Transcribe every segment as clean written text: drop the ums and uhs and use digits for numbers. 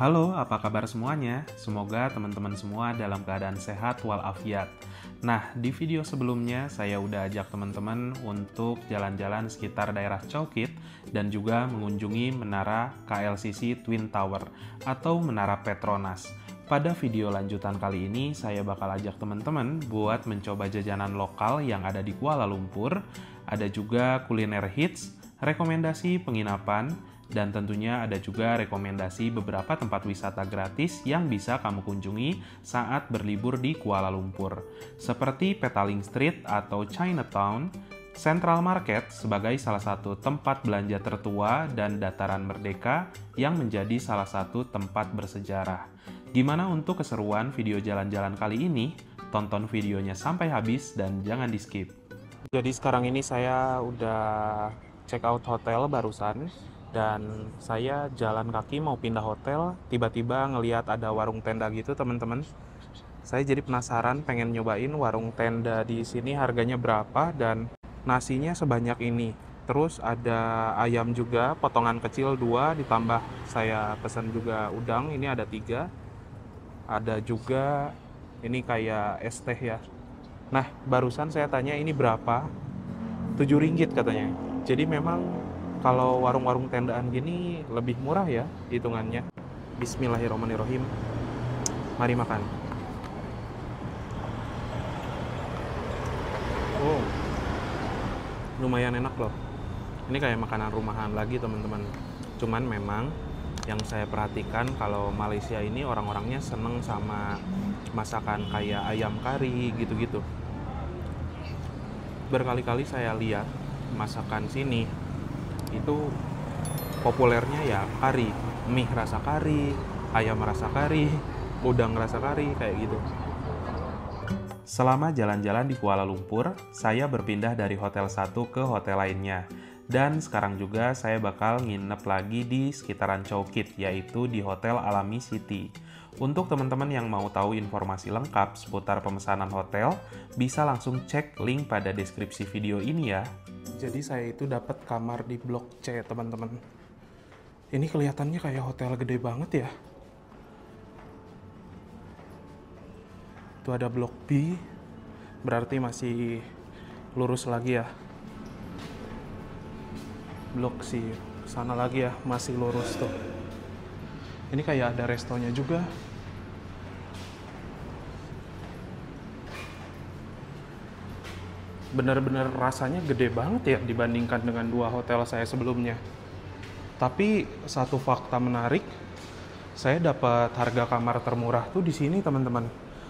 Halo, apa kabar semuanya? Semoga teman-teman semua dalam keadaan sehat walafiat. Nah, di video sebelumnya saya udah ajak teman-teman untuk jalan-jalan sekitar daerah Chowkit dan juga mengunjungi menara KLCC Twin Tower atau Menara Petronas. Pada video lanjutan kali ini, saya bakal ajak teman-teman buat mencoba jajanan lokal yang ada di Kuala Lumpur, ada juga kuliner hits, rekomendasi penginapan, dan tentunya ada juga rekomendasi beberapa tempat wisata gratis yang bisa kamu kunjungi saat berlibur di Kuala Lumpur, seperti Petaling Street atau Chinatown, Central Market sebagai salah satu tempat belanja tertua, dan Dataran Merdeka yang menjadi salah satu tempat bersejarah. Gimana untuk keseruan video jalan-jalan kali ini? Tonton videonya sampai habis dan jangan di-skip. Jadi sekarang ini saya udah check out hotel barusan. Dan saya jalan kaki mau pindah hotel, tiba-tiba ngelihat ada warung tenda gitu teman-teman. Saya jadi penasaran pengen nyobain warung tenda di sini harganya berapa dan nasinya sebanyak ini. Terus ada ayam juga, potongan kecil 2, ditambah saya pesan juga udang, ini ada 3. Ada juga ini kayak es teh ya. Nah, barusan saya tanya ini berapa? 7 ringgit katanya. Jadi memang kalau warung-warung tendaan gini lebih murah ya hitungannya. Bismillahirrahmanirrahim. Mari makan. Oh, lumayan enak loh. Ini kayak makanan rumahan lagi teman-teman. Cuman memang yang saya perhatikan kalau Malaysia ini orang-orangnya seneng sama masakan kayak ayam kari gitu-gitu. Berkali-kali saya lihat masakan sini itu populernya ya kari, mie rasa kari, ayam rasa kari, udang rasa kari, kayak gitu. Selama jalan-jalan di Kuala Lumpur, saya berpindah dari hotel satu ke hotel lainnya. Dan sekarang juga saya bakal nginep lagi di sekitaran Chowkit, yaitu di Hotel Alami City. Untuk teman-teman yang mau tahu informasi lengkap seputar pemesanan hotel, bisa langsung cek link pada deskripsi video ini ya. Jadi saya itu dapat kamar di blok C, teman-teman. Ini kelihatannya kayak hotel gede banget ya. Itu ada blok B, berarti masih lurus lagi ya. Blok C, sana lagi ya, masih lurus tuh. Ini kayak ada restonya juga. Bener-bener rasanya gede banget ya dibandingkan dengan 2 hotel saya sebelumnya. Tapi satu fakta menarik, saya dapat harga kamar termurah tuh di sini teman-teman.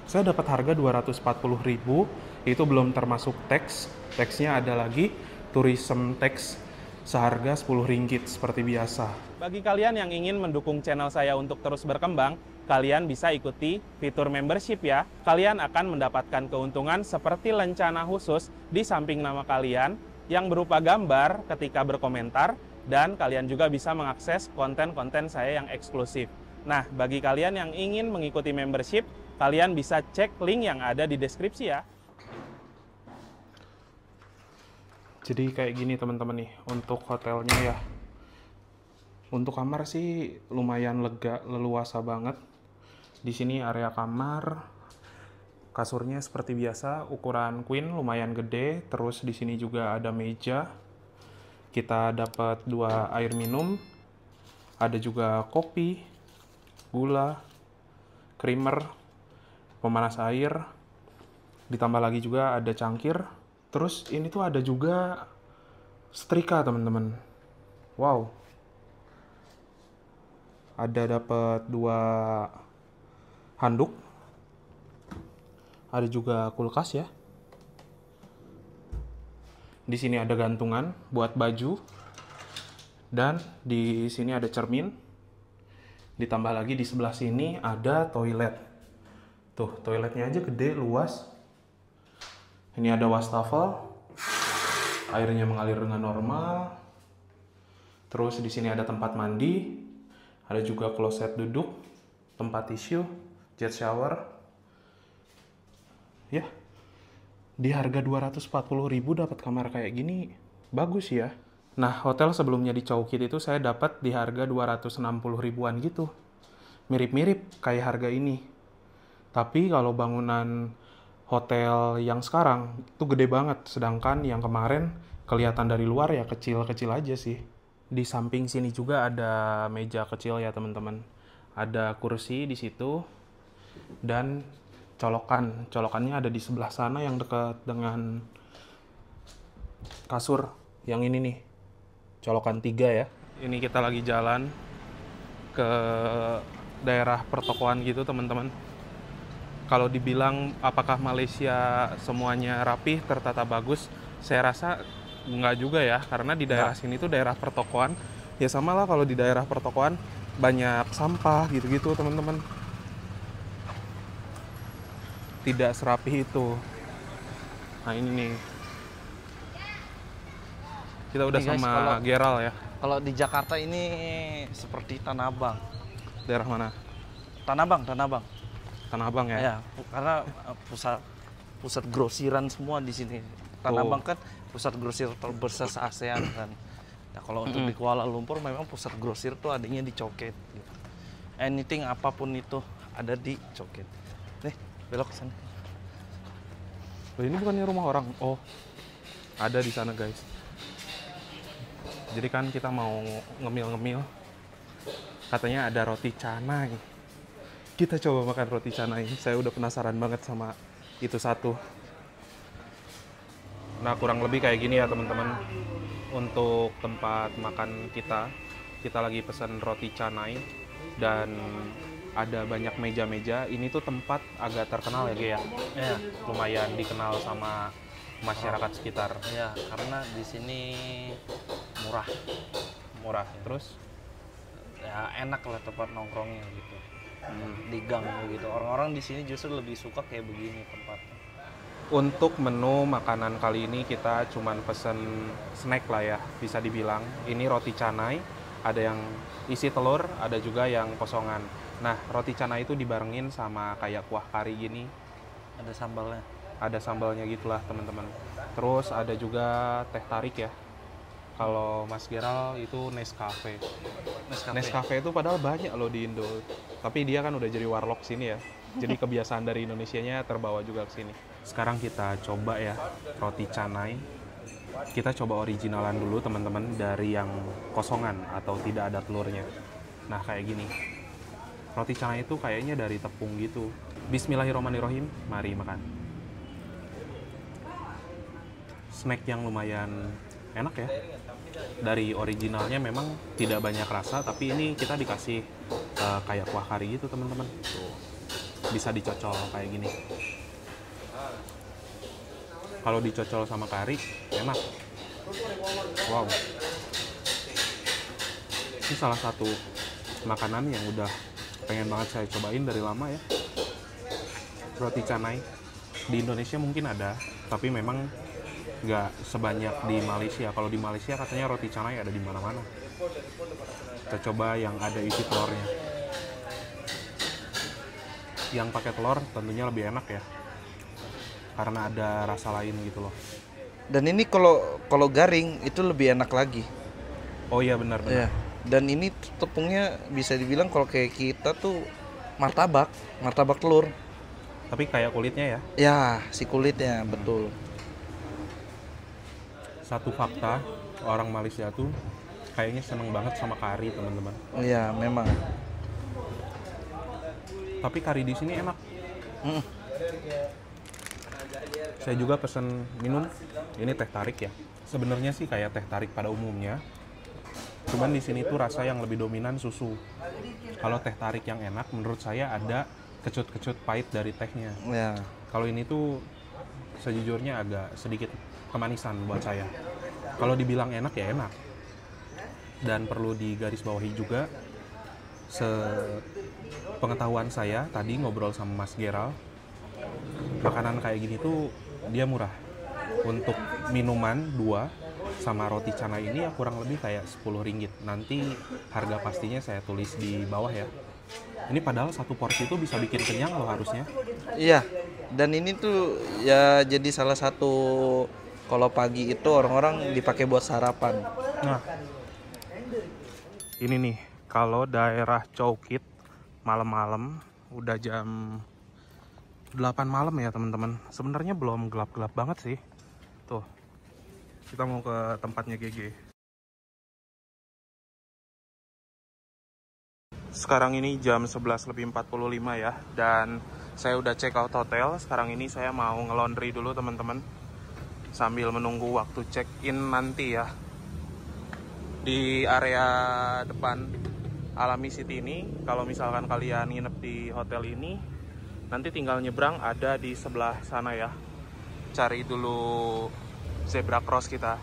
Saya dapat harga 240.000, itu belum termasuk tax. Taxnya ada lagi, tourism tax seharga 10 ringgit seperti biasa. Bagi kalian yang ingin mendukung channel saya untuk terus berkembang, kalian bisa ikuti fitur membership ya. Kalian akan mendapatkan keuntungan seperti lencana khusus di samping nama kalian yang berupa gambar ketika berkomentar, dan kalian juga bisa mengakses konten-konten saya yang eksklusif. Nah, bagi kalian yang ingin mengikuti membership, kalian bisa cek link yang ada di deskripsi ya. Jadi kayak gini teman-teman nih untuk hotelnya ya. Untuk kamar sih lumayan lega, leluasa banget. Di sini area kamar, kasurnya seperti biasa, ukuran queen lumayan gede. Terus di sini juga ada meja. Kita dapat 2 air minum. Ada juga kopi, gula, creamer, pemanas air. Ditambah lagi juga ada cangkir. Terus ini tuh ada juga setrika teman-teman. Wow. Ada dapat 2 handuk. Ada juga kulkas ya. Di sini ada gantungan buat baju. Dan di sini ada cermin. Ditambah lagi di sebelah sini ada toilet. Tuh, toiletnya aja gede, luas. Ini ada wastafel. Airnya mengalir dengan normal. Terus di sini ada tempat mandi. Ada juga kloset duduk, tempat tisu, jet shower. Ya, di harga 240.000 dapat kamar kayak gini, bagus ya. Nah, hotel sebelumnya di Chowkit itu saya dapat di harga 260 ribuan gitu. mirip-mirip kayak harga ini. Tapi kalau bangunan hotel yang sekarang itu gede banget, sedangkan yang kemarin kelihatan dari luar ya kecil-kecil aja sih. Di samping sini juga ada meja kecil ya teman-teman. Ada kursi di situ dan colokan. Colokannya ada di sebelah sana yang dekat dengan kasur. Yang ini nih, colokan 3 ya. Ini kita lagi jalan ke daerah pertokoan gitu teman-teman. Kalau dibilang apakah Malaysia semuanya rapih, tertata bagus, saya rasa nggak juga ya, karena di daerah sini tuh daerah pertokoan. Ya sama lah kalau di daerah pertokoan banyak sampah gitu-gitu teman-teman. Tidak serapih itu. Nah ini nih. Kita udah Guys, sama Geral ya. Kalau di Jakarta ini seperti Tanah Abang. Daerah mana? Tanah Abang. Tanah Abang ya? Ya, karena pusat grosiran semua di sini. Tanah Abang kan pusat grosir terbesar se-ASEAN kan. Nah, kalau untuk di Kuala Lumpur memang pusat grosir tuh adanya di Coket gitu. Anything apapun itu ada di Coket. Nih, belok ke sana. Loh, ini bukannya rumah orang? Oh, ada di sana guys. Jadi kan kita mau ngemil-ngemil. Katanya ada roti canai. Kita coba makan roti canai. Saya udah penasaran banget sama itu satu. Nah, kurang lebih kayak gini ya teman-teman. Untuk tempat makan kita lagi pesan roti canai dan ada banyak meja-meja. Ini tuh tempat agak terkenal ya, Ge ya. Ya, Lumayan dikenal sama masyarakat sekitar. ya, karena di sini murah. Terus Ya, enak lah tempat nongkrongnya gitu. Di gang gitu. Orang-orang di sini justru lebih suka kayak begini tempatnya. untuk menu makanan kali ini kita cuman pesen snack lah ya, bisa dibilang. Ini roti canai, ada yang isi telur, ada juga yang kosongan. Nah, roti canai itu dibarengin sama kayak kuah kari gini. Ada sambalnya. Ada sambalnya gitulah teman-teman. Terus ada juga teh tarik ya. Kalau Mas Geral itu Nescafe. Nescafe itu padahal banyak loh di Indo. Tapi dia kan udah jadi warlock sini ya. Jadi kebiasaan dari Indonesianya terbawa juga ke sini. Sekarang kita coba ya roti canai. Kita coba originalan dulu teman-teman, dari yang kosongan atau tidak ada telurnya. Nah kayak gini. Roti canai itu kayaknya dari tepung gitu. Bismillahirrahmanirrahim. Mari makan. Snack yang lumayan enak ya. Dari originalnya memang tidak banyak rasa, tapi ini kita dikasih kayak kuah kari gitu teman-teman. Bisa dicocol kayak gini. Kalau dicocol sama kari enak. Wow. Ini salah satu makanan yang udah pengen banget saya cobain dari lama ya. Roti canai. Di Indonesia mungkin ada, tapi memang nggak sebanyak di Malaysia. Kalau di Malaysia katanya roti canai ada di mana-mana. Kita coba yang ada isi telurnya. Yang pakai telur tentunya lebih enak ya, karena ada rasa lain gitu loh. Dan ini kalau garing itu lebih enak lagi. Oh iya benar. Ya. Dan ini tepungnya bisa dibilang kalau kayak kita tuh martabak telur. Tapi kayak kulitnya ya. Ya, si kulitnya betul. Satu fakta, orang Malaysia tuh kayaknya seneng banget sama kari teman-teman. Iya, memang. Tapi kari di sini enak. Saya juga pesen minum. Ini teh tarik ya. Sebenarnya sih kayak teh tarik pada umumnya. Cuman di sini tuh rasa yang lebih dominan susu. Kalau teh tarik yang enak menurut saya ada kecut-kecut pahit dari tehnya. Ya. Kalau ini tuh sejujurnya agak sedikit kemanisan buat saya. Kalau dibilang enak ya enak. Dan perlu digarisbawahi juga, sepengetahuan saya tadi ngobrol sama Mas Geral, makanan kayak gini tuh dia murah. Untuk minuman 2 sama roti canai ini ya kurang lebih kayak 10 ringgit. Nanti harga pastinya saya tulis di bawah ya. Ini padahal satu porsi itu bisa bikin kenyang loh harusnya. Iya. Dan ini tuh ya jadi salah satu, kalau pagi itu orang-orang dipakai buat sarapan. Nah, ini nih, kalau daerah Chowkit malam-malam, udah jam 8 malam ya teman-teman. Sebenarnya belum gelap-gelap banget sih. Tuh, kita mau ke tempatnya GG. Sekarang ini jam 11:45 ya, dan saya udah check out hotel. Sekarang ini saya mau nge-laundry dulu teman-teman, sambil menunggu waktu check in nanti ya. Di area depan Alami City ini, kalau misalkan kalian nginep di hotel ini, nanti tinggal nyebrang, ada di sebelah sana ya. Cari dulu zebra cross kita.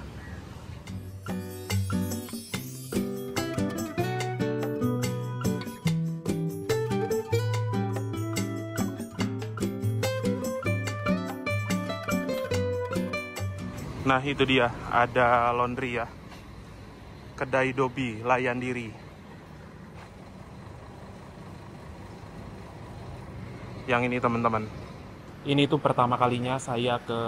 Nah itu dia, ada laundry ya. Kedai Dobi, layan diri. Yang ini teman-teman. Ini tuh pertama kalinya saya ke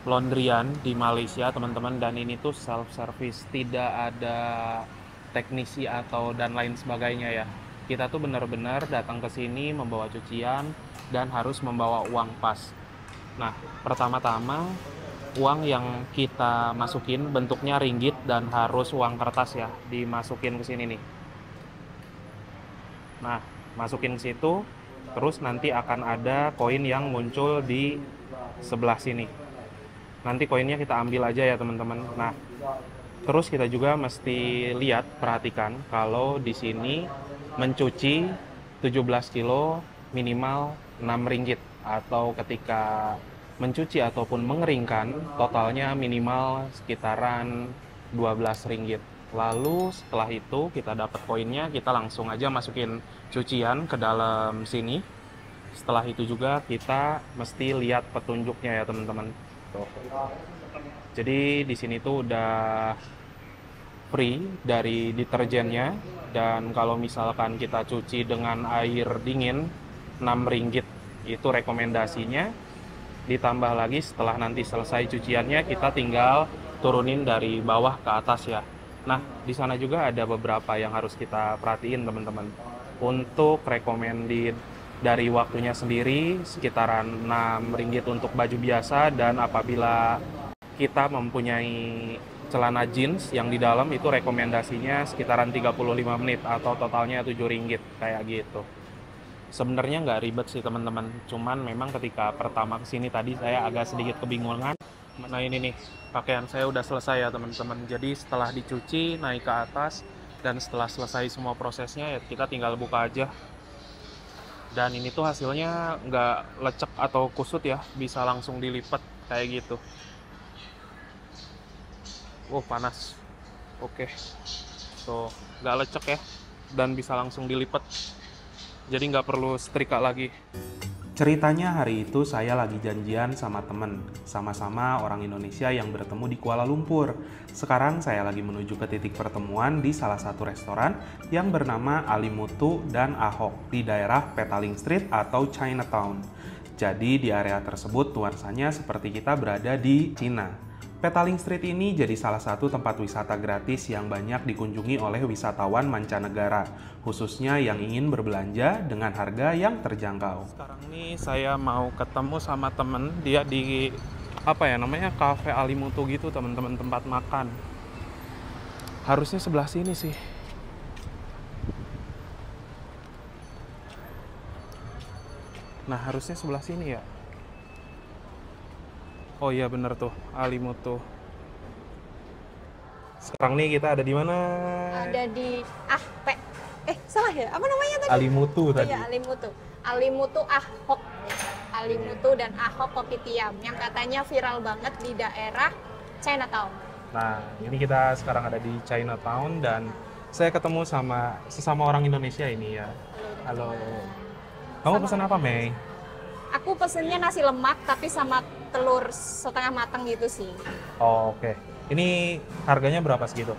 laundryan di Malaysia teman-teman. Dan ini tuh self-service, tidak ada teknisi atau dan lain sebagainya ya. Kita tuh benar-benar datang ke sini membawa cucian dan harus membawa uang pas. Nah, pertama-tama uang yang kita masukin bentuknya ringgit dan harus uang kertas ya, dimasukin ke sini nih. Nah, masukin ke situ, terus nanti akan ada koin yang muncul di sebelah sini. Nanti koinnya kita ambil aja ya teman-teman. Nah, terus kita juga mesti lihat, perhatikan kalau di sini mencuci 17 kilo minimal 6 ringgit, atau ketika mencuci ataupun mengeringkan totalnya minimal sekitaran 12 ringgit. Lalu setelah itu kita dapat koinnya, kita langsung aja masukin cucian ke dalam sini. Setelah itu juga kita mesti lihat petunjuknya ya teman-teman. Tuh. Jadi di sini tuh udah free dari deterjennya, dan kalau misalkan kita cuci dengan air dingin 6 ringgit itu rekomendasinya. Ditambah lagi setelah nanti selesai cuciannya, kita tinggal turunin dari bawah ke atas ya. Nah, di sana juga ada beberapa yang harus kita perhatiin teman-teman. Untuk recommended dari waktunya sendiri sekitaran 6 ringgit untuk baju biasa, dan apabila kita mempunyai celana jeans yang di dalam itu rekomendasinya sekitaran 35 menit atau totalnya 7 ringgit kayak gitu. Sebenarnya nggak ribet sih teman-teman, cuman memang ketika pertama kesini tadi saya agak sedikit kebingungan. Nah ini nih, pakaian saya udah selesai ya teman-teman. Jadi setelah dicuci, naik ke atas, dan setelah selesai semua prosesnya ya kita tinggal buka aja. Dan ini tuh hasilnya nggak lecek atau kusut ya, bisa langsung dilipat kayak gitu. Panas. Oke, tuh nggak lecek ya, dan bisa langsung dilipat. Jadi nggak perlu setrika lagi. Ceritanya hari itu saya lagi janjian sama temen, sama-sama orang Indonesia yang bertemu di Kuala Lumpur. Sekarang saya lagi menuju ke titik pertemuan di salah satu restoran yang bernama Alimutu dan Ahok di daerah Petaling Street atau Chinatown. Jadi di area tersebut nuansanya seperti kita berada di Cina. Petaling Street ini jadi salah satu tempat wisata gratis yang banyak dikunjungi oleh wisatawan mancanegara, khususnya yang ingin berbelanja dengan harga yang terjangkau. Sekarang nih saya mau ketemu sama temen, dia di Cafe Alimutu gitu teman-teman, tempat makan. Harusnya sebelah sini sih. Nah, harusnya sebelah sini ya. Oh iya bener tuh, Alimutu. Sekarang nih kita ada di mana? Ada di salah ya? Apa namanya tadi? Alimutu tadi. Iya, Alimutu. Alimutu Ahok. Alimutu dan Ahok Kopitiam yang katanya viral banget di daerah Chinatown. Nah, ini kita sekarang ada di Chinatown dan saya ketemu sama sesama orang Indonesia ini ya. Halo. Kamu pesan apa, Mei? Aku pesennya nasi lemak tapi sama telur setengah matang gitu sih. Oh, oke. Ini harganya berapa segitu?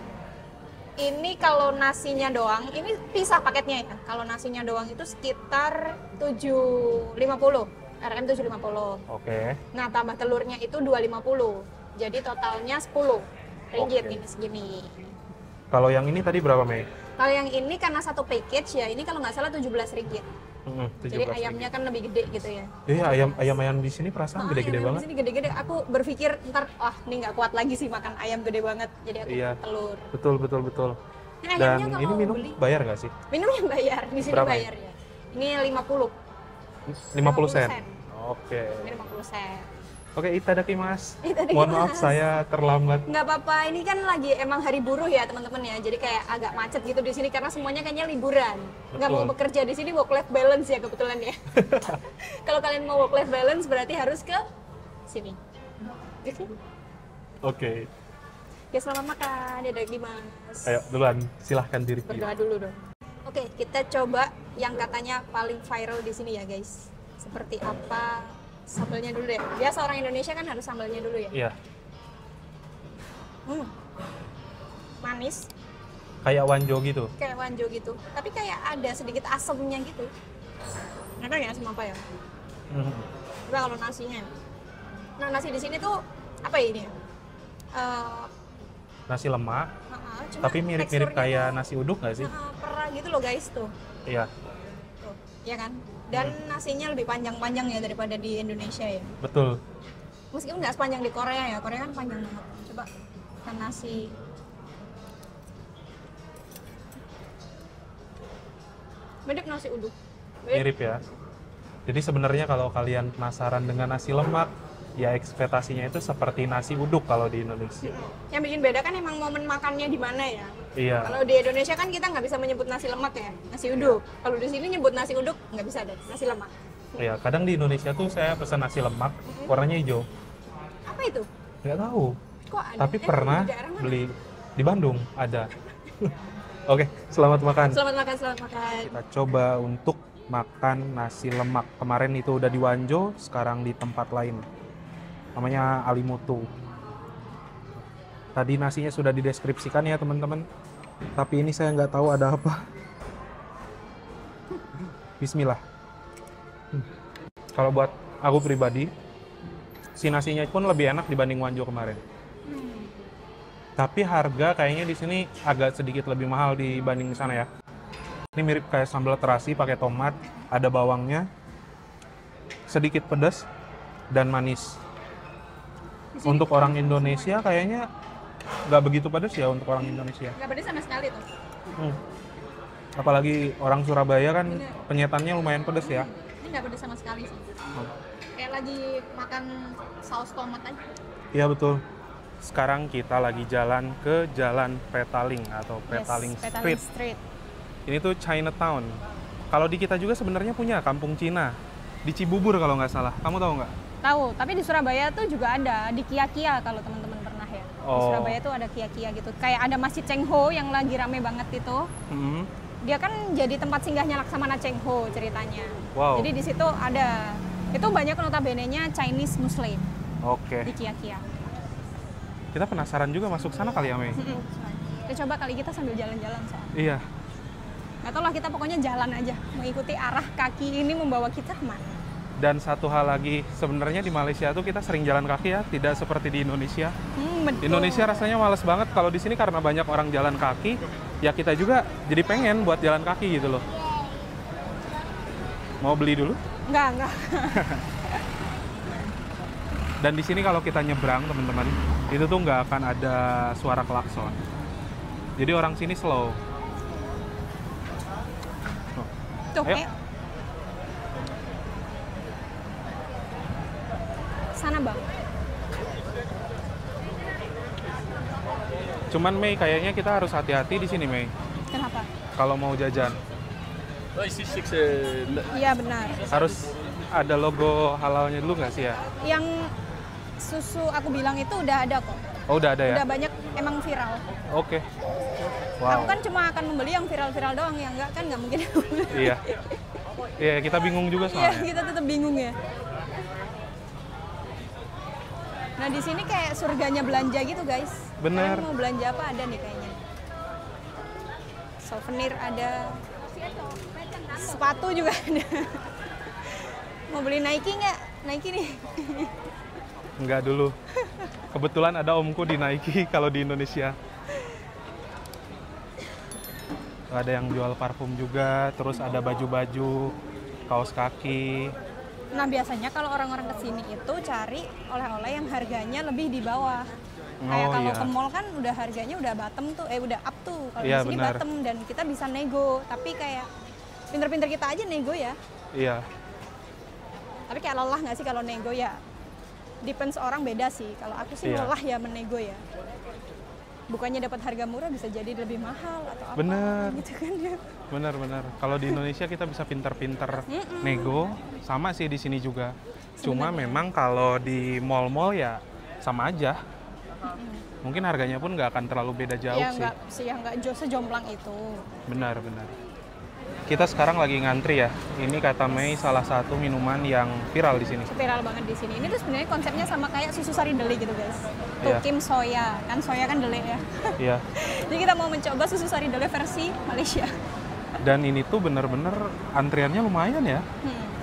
Ini kalau nasinya doang, ini pisah paketnya ya. Kalau nasinya doang itu sekitar 750, RM 750. Oke. Nah, tambah telurnya itu 250. Jadi totalnya 10 ringgit ini segini. Kalau yang ini tadi berapa, Mei? Kalau yang ini karena satu package ya, ini kalau nggak salah 17 ringgit. Jadi 17 ayamnya kan lebih gede gitu ya. Iya, ayam di sini perasaan gede-gede ayam banget. di sini gede-gede. Aku berpikir ntar, ini nggak kuat lagi sih makan ayam gede banget. Jadi aku Iya. telur. Betul. Nah, Dan ayamnya ini kalau minum beli, bayar nggak sih? minumnya bayar. Di sini Berapa ya? bayar ya. Ini 50. 50 sen. Oke. Ini 50 sen. Oke, itadakimasu. Itadakimasu. Mohon maaf saya terlambat. Nggak apa-apa, ini kan lagi emang hari buruh ya teman-teman ya, jadi kayak agak macet gitu di sini karena semuanya kayaknya liburan. Nggak mau Betul. bekerja di sini, work life balance ya kebetulan ya. Kalau kalian mau work life balance berarti harus ke sini. Oke. Ya selamat makan, dadah Dimas. Ayo duluan, silahkan diri. Berdoa dulu dong. Oke, kita coba yang katanya paling viral di sini ya guys. Seperti apa? Sambelnya dulu deh. Biasa orang Indonesia kan harus sambelnya dulu ya. Iya. Manis, Kayak wanjo gitu. kayak wanjo gitu. Tapi kayak ada sedikit asemnya gitu. Enak ya sama apa ya? Coba kalau nasinya. Nah nasi di sini tuh apa ya ini? Nasi lemak, Cuma tapi mirip-mirip teksturnya kayak tuh, nasi uduk nggak sih? perah gitu loh guys tuh. Iya, Tuh, ya kan? Dan nasinya lebih panjang-panjang ya daripada di Indonesia ya. betul. Meskipun nggak sepanjang di Korea ya, Korea kan panjang banget. Coba makan nasi. Mirip nasi uduk. Mirip ya. Jadi sebenarnya kalau kalian penasaran dengan nasi lemak, ya ekspektasinya itu seperti nasi uduk kalau di Indonesia. Yang bikin beda kan emang momen makannya di mana ya. Iya. Kalau di Indonesia kan kita nggak bisa menyebut nasi lemak ya, nasi uduk. Kalau di sini nyebut nasi uduk nggak bisa deh, nasi lemak. Iya, kadang di Indonesia tuh saya pesan nasi lemak, warnanya hijau. Apa itu? Nggak tahu. Kok ada? Tapi pernah di daerah mana? beli di Bandung ada. Oke, selamat makan. Selamat makan, selamat makan. Kita coba untuk makan nasi lemak. Kemarin itu udah di Wanjo, sekarang di tempat lain. Namanya Alimutu. Tadi nasinya sudah dideskripsikan ya teman-teman. Tapi ini saya nggak tahu ada apa. Bismillah. Kalau buat aku pribadi, si nasinya pun lebih enak dibanding Wanjo kemarin. Tapi harga kayaknya di sini agak sedikit lebih mahal dibanding sana ya. Ini mirip kayak sambal terasi pakai tomat, ada bawangnya, sedikit pedas dan manis. Untuk orang Indonesia kayaknya nggak begitu pedas ya untuk orang Indonesia. Nggak pedes sama sekali tuh. Apalagi orang Surabaya kan penyetannya lumayan pedas ya. Ini nggak pedes sama sekali sih. Kayak lagi makan saus tomat aja. Iya betul. Sekarang kita lagi jalan ke Jalan Petaling atau Petaling Street. Ini tuh Chinatown. Kalau di kita juga sebenarnya punya kampung Cina di Cibubur kalau nggak salah. Kamu tahu nggak? Tahu, tapi di Surabaya tuh juga ada di Kia-Kia kalau teman-teman pernah ya. Di Surabaya tuh ada Kia-Kia gitu. Kayak ada Masjid Cheng Ho yang lagi rame banget itu. Dia kan jadi tempat singgahnya Laksamana Cheng Ho ceritanya. Wow. Jadi di situ ada, itu banyak notabene-nya Chinese Muslim Oke. di Kia-Kia. Kita penasaran juga masuk sana kali ya, Mei? Kita coba kali kita sambil jalan-jalan soalnya. Iya. Nggak tahu lah, kita pokoknya jalan aja, mengikuti arah kaki ini membawa kita kemana. Dan satu hal lagi, sebenarnya di Malaysia tuh kita sering jalan kaki ya, tidak seperti di Indonesia. Betul. Di Indonesia rasanya males banget. Kalau di sini karena banyak orang jalan kaki, ya kita juga jadi pengen buat jalan kaki gitu loh. Mau beli dulu? Enggak. Dan di sini kalau kita nyebrang, teman-teman, itu tuh nggak akan ada suara klakson. Jadi orang sini slow. Tuh, Ayo. Sana bang. Cuman Mei, kayaknya kita harus hati-hati di sini, Mei. Kenapa? Kalau mau jajan, Iya benar. harus ada logo halalnya dulu nggak sih ya? Yang susu aku bilang itu udah ada kok. Oh, udah ada ya? Udah banyak, emang viral. Oke. Aku Wow. kan cuma akan membeli yang viral-viral doang, ya enggak kan nggak mungkin. Iya. Iya, kita bingung juga Iya, soalnya. kita tetap bingung ya. Nah di sini kayak surganya belanja gitu guys. Bener. Kalian mau belanja apa ada nih kayaknya. Souvenir ada. Sepatu juga ada. Mau beli Nike nggak? Nike nih. Enggak dulu. Kebetulan ada omku di Nike kalau di Indonesia. ada yang jual parfum juga, terus ada baju-baju, kaos kaki. Nah biasanya kalau orang-orang kesini itu cari oleh-oleh yang harganya lebih di bawah. Kayak Oh, kalau iya. ke mall kan udah harganya udah bottom tuh, udah up tuh. Kalau Iya, di sini benar. bottom dan kita bisa nego. Tapi kayak pinter-pinter kita aja nego ya. Iya, Tapi kayak lelah nggak sih kalau nego ya? Depends orang beda sih. Kalau aku sih Iya. lelah ya menego ya. Bukannya dapat harga murah bisa jadi lebih mahal atau apa Bener. gitu kan ya. benar-benar. Kalau di Indonesia kita bisa pinter-pinter nego, sama sih di sini juga. Cuma memang kalau di mall-mall ya sama aja. Mungkin harganya pun nggak akan terlalu beda jauh Ya sih. nggak sih yang nggak sejomplang itu. Benar-benar. Kita sekarang lagi ngantri ya. Ini kata Mei salah satu minuman yang viral di sini. Viral banget di sini. Ini tuh sebenarnya konsepnya sama kayak susu sari deli gitu guys. Tuh Iya. Kim soya, kan soya kan deli ya. Iya. Jadi kita mau mencoba susu sari deli versi Malaysia. Dan ini tuh bener-bener antriannya lumayan ya.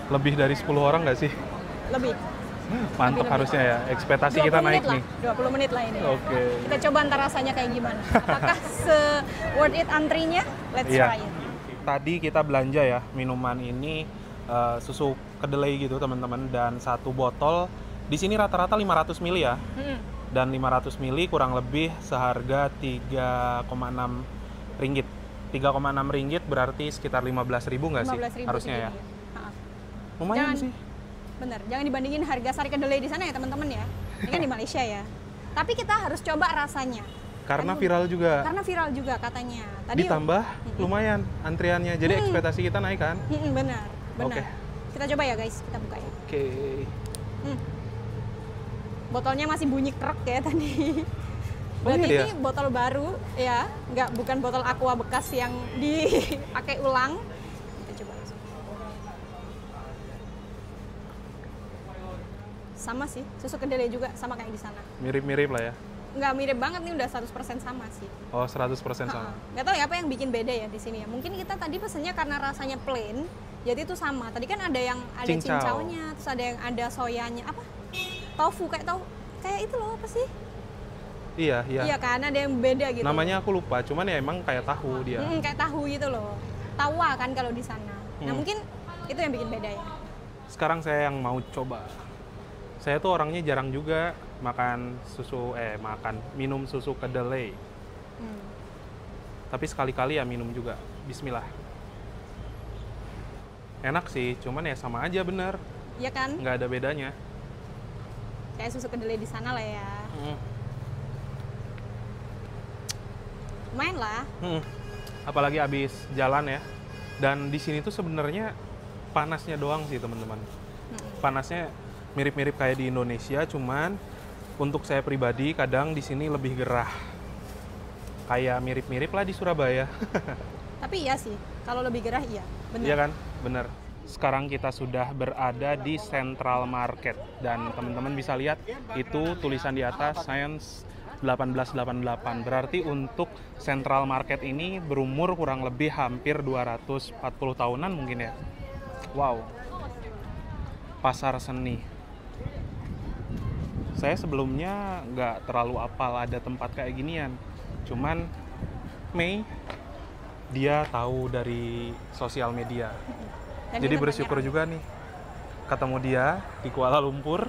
Lebih dari 10 orang nggak sih? Lebih. Mantap Lebih. harusnya ya. Ekspektasi 20 kita naik menit nih. lah. 20 menit lah ini. Oke. Kita coba ntar rasanya kayak gimana. Apakah se worth it antrinya? Let's Iya. try it. Tadi kita belanja ya minuman ini susu kedelai gitu teman-teman, dan satu botol di sini rata-rata 500 ml ya. Dan 500 ml kurang lebih seharga 3,6 ringgit. 3,6 ringgit berarti sekitar 15.000 nggak sih? 15.000 Harusnya ya. Ha-ha. Lumayan Jangan- sih. Bener, jangan dibandingin harga sari kedelai di sana ya teman-teman ya. Ini kan di Malaysia ya. Tapi kita harus coba rasanya. Karena Aduh, viral juga. Karena viral juga katanya. Tadi Ditambah lumayan antriannya. Jadi ekspektasi kita naik kan? benar, benar. Oke. Kita coba ya guys, kita buka ya. Oke. Botolnya masih bunyi krek ya tadi. Oh, Berarti iya ini botol baru ya, bukan botol aqua bekas yang dipakai ulang. Kita coba langsung. Sama sih, susu kedelai juga sama kayak di sana. Mirip-mirip lah ya. Nggak mirip banget nih, udah 100% sama sih. Oh, 100% sama. Nggak tahu ya apa yang bikin beda ya di sini ya. Mungkin kita tadi pesennya karena rasanya plain, jadi itu sama. Tadi kan ada yang ada Cincau. cincaunya, terus ada yang ada soyanya, apa? Tofu kayak itu loh apa sih? Iya, iya. Iya kan, ada yang beda gitu. Namanya aku lupa, cuman ya emang kayak tahu dia. Kayak tahu gitu loh. Tawa kan kalau di sana. Nah mungkin itu yang bikin beda ya. Sekarang saya yang mau coba. Saya tuh orangnya jarang juga minum susu kedelai. Tapi sekali-kali ya minum juga. Bismillah. Enak sih, cuman ya sama aja bener. Iya kan? Nggak ada bedanya. Kayak susu kedelai di sana lah ya. Lumayan lah. Apalagi abis jalan ya. Dan di sini tuh sebenarnya panasnya doang sih teman-teman. Panasnya mirip-mirip kayak di Indonesia, cuman untuk saya pribadi kadang di sini lebih gerah. Kayak mirip-mirip lah di Surabaya. Tapi iya sih, kalau lebih gerah iya. Bener. Iya kan? Bener. Sekarang kita sudah berada di Central Market. Dan teman-teman bisa lihat itu tulisan di atas Science 1888. Berarti untuk Central Market ini berumur kurang lebih hampir 240 tahunan mungkin ya. Wow. Pasar seni. Saya sebelumnya nggak terlalu apal ada tempat kayak ginian. Cuman Mei dia tahu dari sosial media. Dan Jadi ini bersyukur tempatnya juga nih ketemu dia di Kuala Lumpur.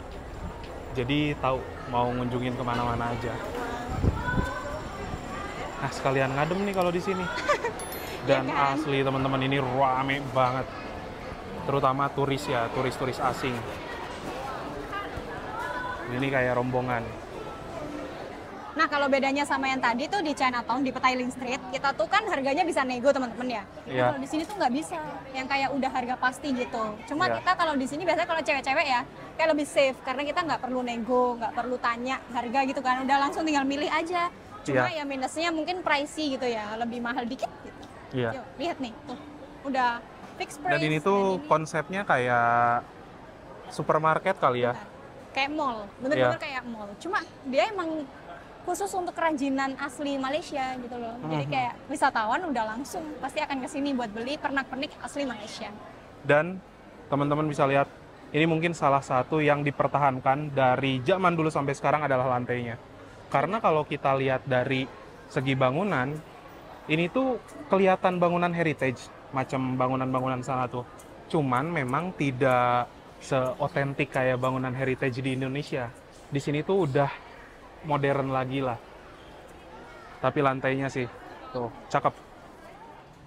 Jadi tahu mau ngunjungin kemana-mana aja. Nah sekalian ngadem nih kalau di sini. Dan Iya kan? asli teman-teman ini rame banget. Terutama turis ya, turis-turis asing. Ini kayak rombongan. Nah, kalau bedanya sama yang tadi tuh di Chinatown, di Petaling Street, kita tuh kan harganya bisa nego teman-teman ya. Nah, Iya. kalau di sini tuh nggak bisa, yang kayak udah harga pasti gitu. Cuma Iya. kita kalau di sini biasanya kalau cewek-cewek ya, kayak lebih safe karena kita nggak perlu nego, nggak perlu tanya harga gitu kan, udah langsung tinggal milih aja. Cuma Iya. ya minusnya mungkin pricey gitu ya, lebih mahal dikit gitu. Iya. Yuk, lihat nih, tuh udah fix price. Dan ini tuh konsepnya kayak supermarket kali ya. Kayak mall, bener-bener Iya. kayak mall. Cuma dia emang khusus untuk kerajinan asli Malaysia gitu loh. Jadi kayak wisatawan udah langsung pasti akan kesini buat beli pernak-pernik asli Malaysia. Dan teman-teman bisa lihat, ini mungkin salah satu yang dipertahankan dari zaman dulu sampai sekarang adalah lantainya. Karena kalau kita lihat dari segi bangunan, Ini tuh kelihatan bangunan heritage, macam bangunan-bangunan sana tuh. Cuman memang tidak seotentik kayak bangunan heritage di Indonesia. Di sini tuh udah modern lagi lah. Tapi lantainya sih, tuh, cakep.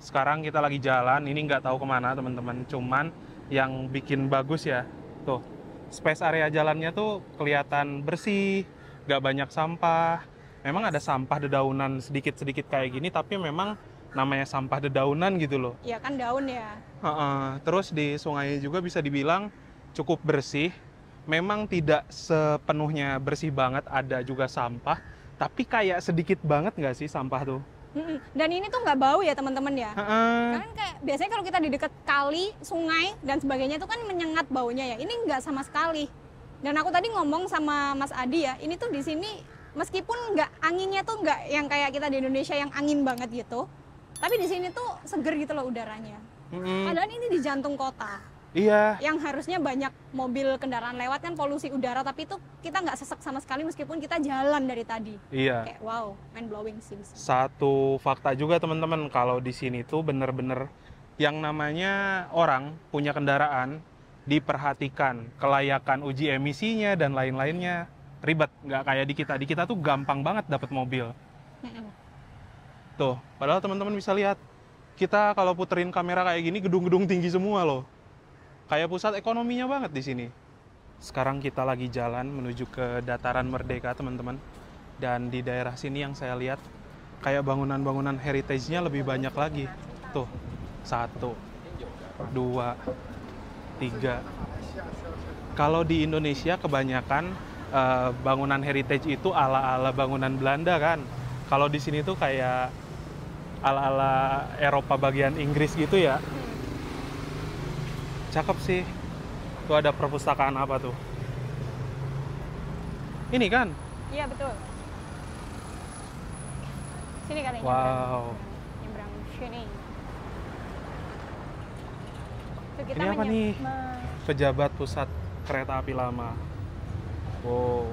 Sekarang kita lagi jalan, ini nggak tahu kemana teman-teman. Cuman yang bikin bagus ya, tuh, space area jalannya tuh kelihatan bersih, nggak banyak sampah. Memang ada sampah dedaunan sedikit-sedikit kayak gini, tapi memang namanya sampah dedaunan gitu loh. Iya kan daun ya. Terus di sungai juga bisa dibilang cukup bersih. Memang tidak sepenuhnya bersih banget, ada juga sampah. Tapi kayak sedikit banget nggak sih sampah tuh? Dan ini tuh nggak bau ya teman-teman ya. Karena kayak biasanya kalau kita di dekat kali, sungai dan sebagainya itu kan menyengat baunya ya. Ini nggak sama sekali. Dan aku tadi ngomong sama Mas Adi ya, ini tuh di sini meskipun nggak anginnya tuh nggak yang kayak kita di Indonesia yang angin banget gitu, tapi di sini tuh seger gitu loh udaranya. Padahal ini di jantung kota. Iya. Yang harusnya banyak mobil kendaraan lewat kan polusi udara, tapi itu kita nggak sesek sama sekali meskipun kita jalan dari tadi. Iya. Kayak wow, mind blowing sih. Satu fakta juga teman-teman, kalau di sini tuh bener-bener yang namanya orang punya kendaraan diperhatikan, kelayakan uji emisinya dan lain-lainnya. Ribet, nggak kayak di kita tuh gampang banget dapat mobil. Tuh, padahal teman-teman bisa lihat, kita kalau puterin kamera kayak gini, gedung-gedung tinggi semua loh. Kayak pusat ekonominya banget di sini. Sekarang kita lagi jalan menuju ke Dataran Merdeka, teman-teman. Dan di daerah sini yang saya lihat, kayak bangunan-bangunan heritage-nya lebih banyak lagi. Tuh, 1, 2, 3. Kalau di Indonesia kebanyakan bangunan heritage itu ala-ala bangunan Belanda kan. Kalau di sini tuh kayak ala-ala Eropa bagian Inggris gitu ya. Cakep sih. Tuh ada perpustakaan apa tuh? Ini kan? Iya betul. Sini kali. Wow. Nyebrang sini. Tuh, kita ini apa nih? Pejabat Pusat Kereta Api Lama. Wow.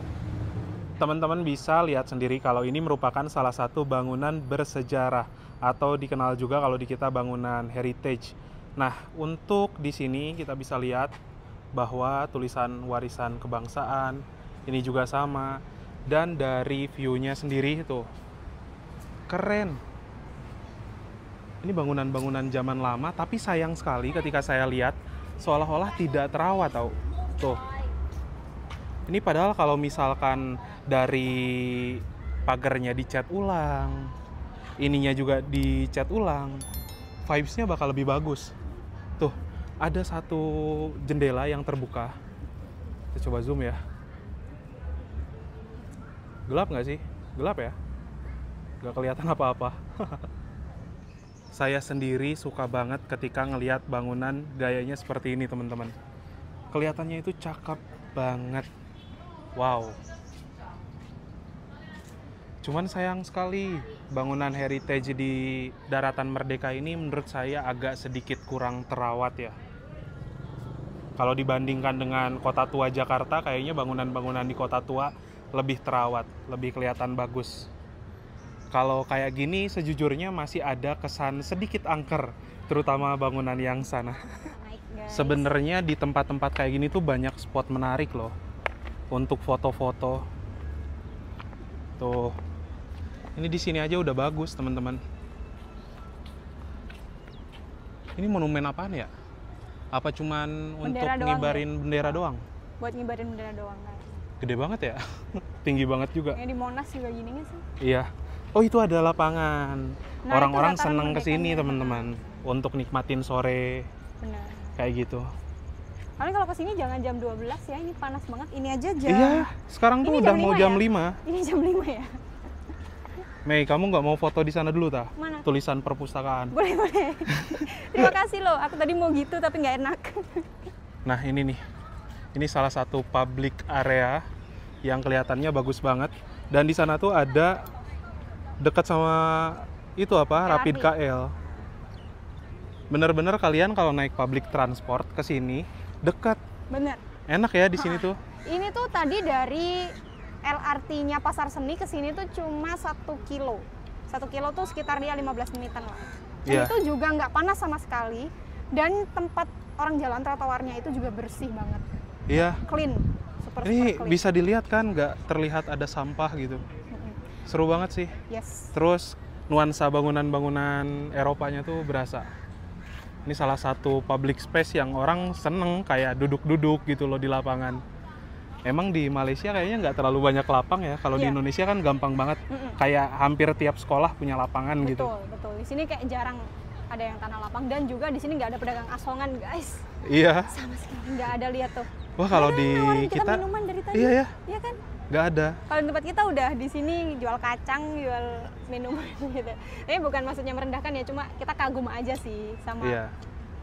Teman-teman bisa lihat sendiri kalau ini merupakan salah satu bangunan bersejarah atau dikenal juga kalau di kita bangunan heritage. Nah, untuk di sini kita bisa lihat bahwa tulisan warisan kebangsaan ini juga sama, dan dari view-nya sendiri itu keren. Ini bangunan-bangunan zaman lama, tapi sayang sekali ketika saya lihat seolah-olah tidak terawat tau. Tuh. Ini padahal kalau misalkan dari pagarnya dicat ulang, ininya juga dicat ulang, vibes-nya bakal lebih bagus. Tuh, ada satu jendela yang terbuka. Kita coba zoom ya. Gelap nggak sih? Gelap ya? Nggak kelihatan apa-apa. Saya sendiri suka banget ketika ngelihat bangunan gayanya seperti ini, teman-teman. Kelihatannya itu cakep banget. Wow. Cuman sayang sekali, bangunan heritage di Daratan Merdeka ini menurut saya agak sedikit kurang terawat ya. Kalau dibandingkan dengan Kota Tua Jakarta, kayaknya bangunan-bangunan di Kota Tua lebih terawat, lebih kelihatan bagus. Kalau kayak gini sejujurnya masih ada kesan sedikit angker, terutama bangunan yang sana. Sebenarnya di tempat-tempat kayak gini tuh banyak spot menarik loh untuk foto-foto. Tuh. Ini di sini aja udah bagus, teman-teman. Ini monumen apaan ya? Apa cuman bendera untuk doang ngibarin ya? bendera doang? Buat ngibarin bendera doang kan. Gede banget ya. Tinggi banget juga. Yang di Monas juga gini nggak sih? Iya. Oh, itu ada lapangan. Nah, Orang-orang itu Dataran seneng kesini, Merdekanya. teman-teman, untuk nikmatin sore Benar. kayak gitu. Kalian kalau kesini jangan jam 12 ya, ini panas banget. Ini aja jam. Iya, sekarang tuh Ini udah jam mau 5 jam ya? 5. Ini jam 5 ya? Mei, kamu nggak mau foto di sana dulu, tah? Mana? Tulisan perpustakaan. Boleh, boleh. Terima kasih loh. Aku tadi mau gitu tapi nggak enak. Nah, ini nih. Ini salah satu public area yang kelihatannya bagus banget. Dan di sana tuh ada dekat sama itu apa? LRT. Rapid KL. Bener-bener kalian kalau naik public transport ke sini dekat. Bener. Enak ya di sini tuh. Ini tuh tadi dari LRT-nya Pasar Seni ke sini tuh cuma 1 kilo. 1 kilo tuh sekitar dia 15 menitan lah. Dan Iya. itu juga nggak panas sama sekali. Dan tempat orang jalan trotoarnya itu juga bersih banget. Iya. Clean. Super Ini clean. bisa dilihat kan, nggak terlihat ada sampah gitu. Seru banget sih. Yes. Terus nuansa bangunan-bangunan Eropanya tuh berasa. Ini salah satu public space yang orang seneng kayak duduk-duduk gitu loh di lapangan. Emang di Malaysia kayaknya nggak terlalu banyak lapang ya. Kalau di Iya. Indonesia kan gampang banget. Kayak hampir tiap sekolah punya lapangan gitu. Betul. Di sini kayak jarang ada yang tanah lapang dan juga di sini nggak ada pedagang asongan, guys. Iya. Sama sekali nggak ada, lihat tuh. Wah, kalau Ada di yang nawarin kita kita minuman dari tadi. iya ya, Iya kan? nggak ada. Kalau di tempat kita udah di sini jual kacang, jual minuman gitu. Tapi bukan maksudnya merendahkan ya, cuma kita kagum aja sih sama Iya.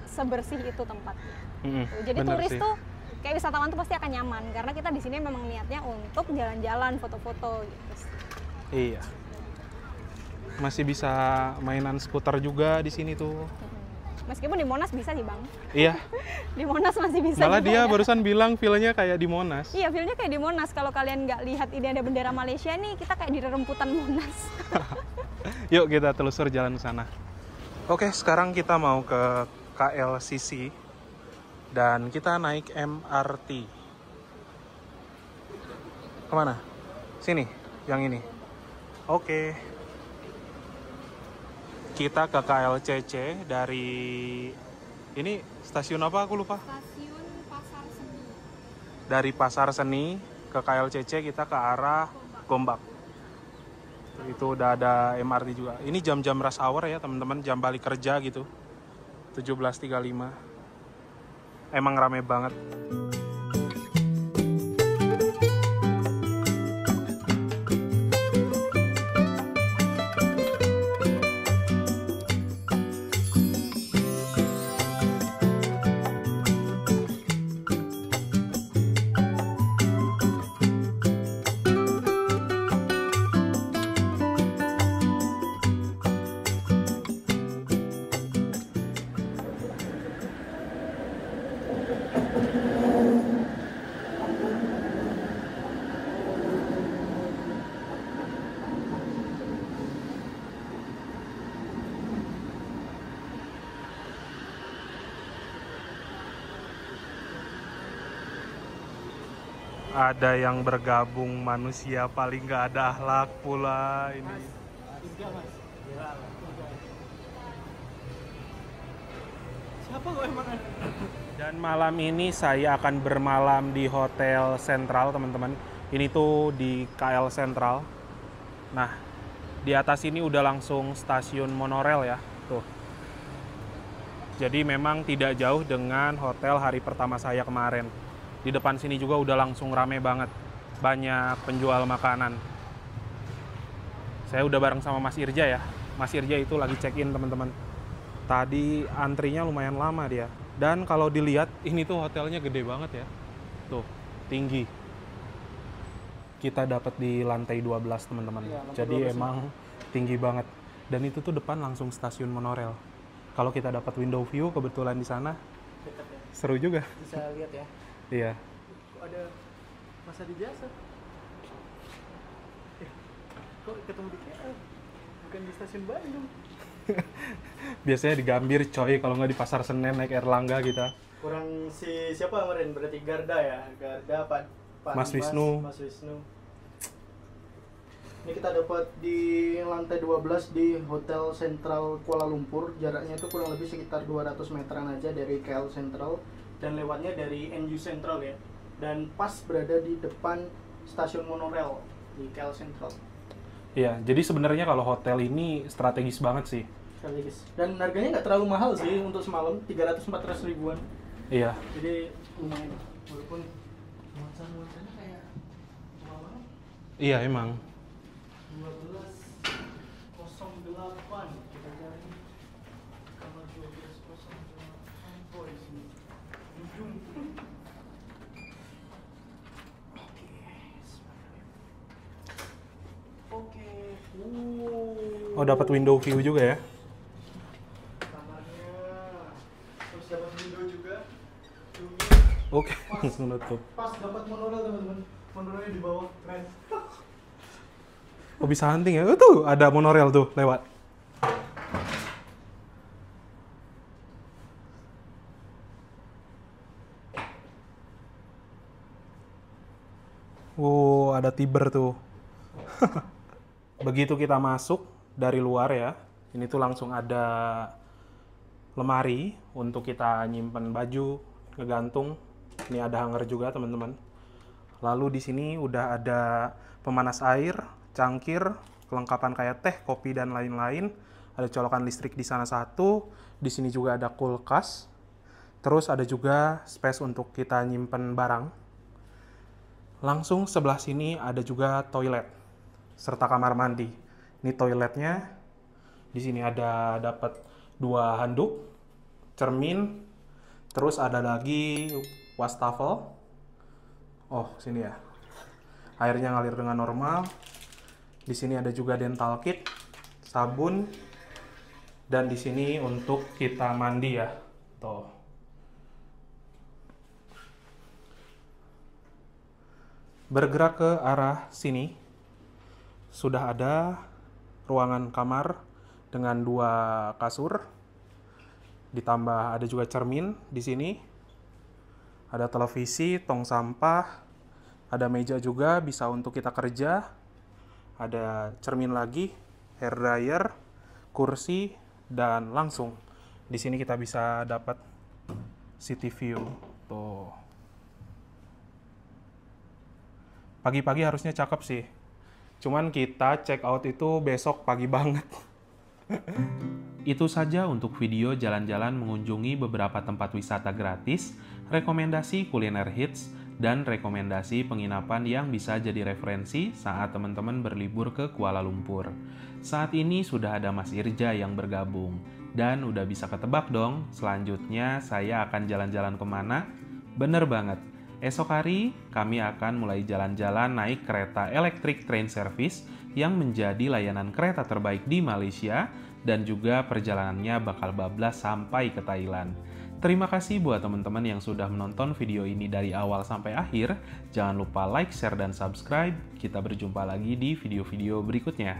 sebersih itu tempatnya. Mm-mm, Tuh, jadi bener turis sih. tuh kayak wisatawan tuh pasti akan nyaman karena kita di sini memang niatnya untuk jalan-jalan, foto-foto gitu. Iya. Masih bisa mainan skuter juga di sini tuh. Meskipun di Monas bisa sih, Bang. Iya. Di Monas masih bisa. Malah juga dia ya. barusan bilang feel-nya kayak di Monas. Iya, feel-nya kayak di Monas. Kalau kalian nggak lihat ini ada bendera Malaysia nih, kita kayak di rerumputan Monas. Yuk kita telusur jalan ke sana. Oke, sekarang kita mau ke KLCC dan kita naik MRT. Kemana? Sini, yang ini. Oke. Kita ke KLCC dari ini stasiun apa aku lupa. Stasiun Pasar Seni. Dari Pasar Seni ke KLCC kita ke arah Gombak. Itu udah ada MRT juga. Ini jam-jam rush hour ya teman-teman, jam balik kerja gitu. 17.35. Emang rame banget. Ada yang bergabung manusia paling gak ada akhlak pula ini. Siapa kok emang? Dan malam ini saya akan bermalam di Hotel Sentral teman-teman. Ini tuh di KL Sentral. Nah, di atas ini udah langsung stasiun monorail ya. Tuh. Jadi memang tidak jauh dengan hotel hari pertama saya kemarin. Di depan sini juga udah langsung rame banget. Banyak penjual makanan. Saya udah bareng sama Mas Irja ya. Mas Irja itu lagi check-in teman-teman. Tadi antrinya lumayan lama dia. Dan kalau dilihat ini tuh hotelnya gede banget ya. Tuh, tinggi. Kita dapat di lantai 12 teman-teman. Iya, lantai Jadi 12 emang tinggi banget. Dan itu tuh depan langsung stasiun monorail. Kalau kita dapat window view kebetulan di sana, Dekat ya. seru juga. Bisa lihat ya. Iya. Ada Mas Adi Jasa. Kok ketemu di KL? Bukan di stasiun Bandung. Biasanya di Gambir coy, kalau nggak di Pasar Senen naik Erlangga kita. Kurang si siapa kemarin? Berarti Garda ya? Garda, Pak Mas Wisnu. Mas Wisnu. Ini kita dapat di lantai 12 di Hotel Sentral Kuala Lumpur. Jaraknya itu kurang lebih sekitar 200 meteran aja dari KL Sentral. Dan lewatnya dari NU Sentral ya. Dan pas berada di depan stasiun monorail di KL Sentral. Iya, jadi sebenarnya kalau hotel ini strategis banget sih. Strategis. Dan harganya nggak terlalu mahal sih untuk semalam, 300-400 ribuan. Iya. Jadi lumayan. Walaupun nuansanya kayak mahal banget. Iya emang. 12.08 kita cari sama 12.08 boys nih. Oke. Oh, dapat window view juga ya. Kamarnya. Terus dapat window juga. Oke, langsung nutup. Pas dapat monorail teman-teman. Monorail di bawah, keren. Oh, bisa hunting ya? Tuh, ada monorail tuh lewat. Wow, ada Tiber tuh. Begitu kita masuk dari luar ya, ini tuh langsung ada lemari untuk kita nyimpen baju, ngegantung. Ini ada hanger juga, teman-teman. Lalu di sini udah ada pemanas air, cangkir, kelengkapan kayak teh, kopi dan lain-lain. Ada colokan listrik di sana satu. Di sini juga ada kulkas. Terus ada juga space untuk kita nyimpen barang. Langsung sebelah sini ada juga toilet serta kamar mandi. Ini toiletnya. Di sini ada dapat 2 handuk, cermin, terus ada lagi wastafel. Oh, sini ya. Airnya ngalir dengan normal. Di sini ada juga dental kit, sabun, dan di sini untuk kita mandi ya. Tuh. Bergerak ke arah sini, sudah ada ruangan kamar dengan 2 kasur, ditambah ada juga cermin di sini, ada televisi, tong sampah, ada meja juga bisa untuk kita kerja, ada cermin lagi, hair dryer, kursi, dan langsung di sini kita bisa dapat city view. Tuh. Pagi-pagi harusnya cakep sih. Cuman kita check out itu besok pagi banget. Itu saja untuk video jalan-jalan mengunjungi beberapa tempat wisata gratis, rekomendasi kuliner hits, dan rekomendasi penginapan yang bisa jadi referensi saat teman-teman berlibur ke Kuala Lumpur. Saat ini sudah ada Mas Irja yang bergabung, dan udah bisa ketebak dong selanjutnya saya akan jalan-jalan kemana? Bener banget, esok hari kami akan mulai jalan-jalan naik kereta Electric Train Service yang menjadi layanan kereta terbaik di Malaysia, dan juga perjalanannya bakal bablas sampai ke Thailand. Terima kasih buat teman-teman yang sudah menonton video ini dari awal sampai akhir. Jangan lupa like, share, dan subscribe. Kita berjumpa lagi di video-video berikutnya.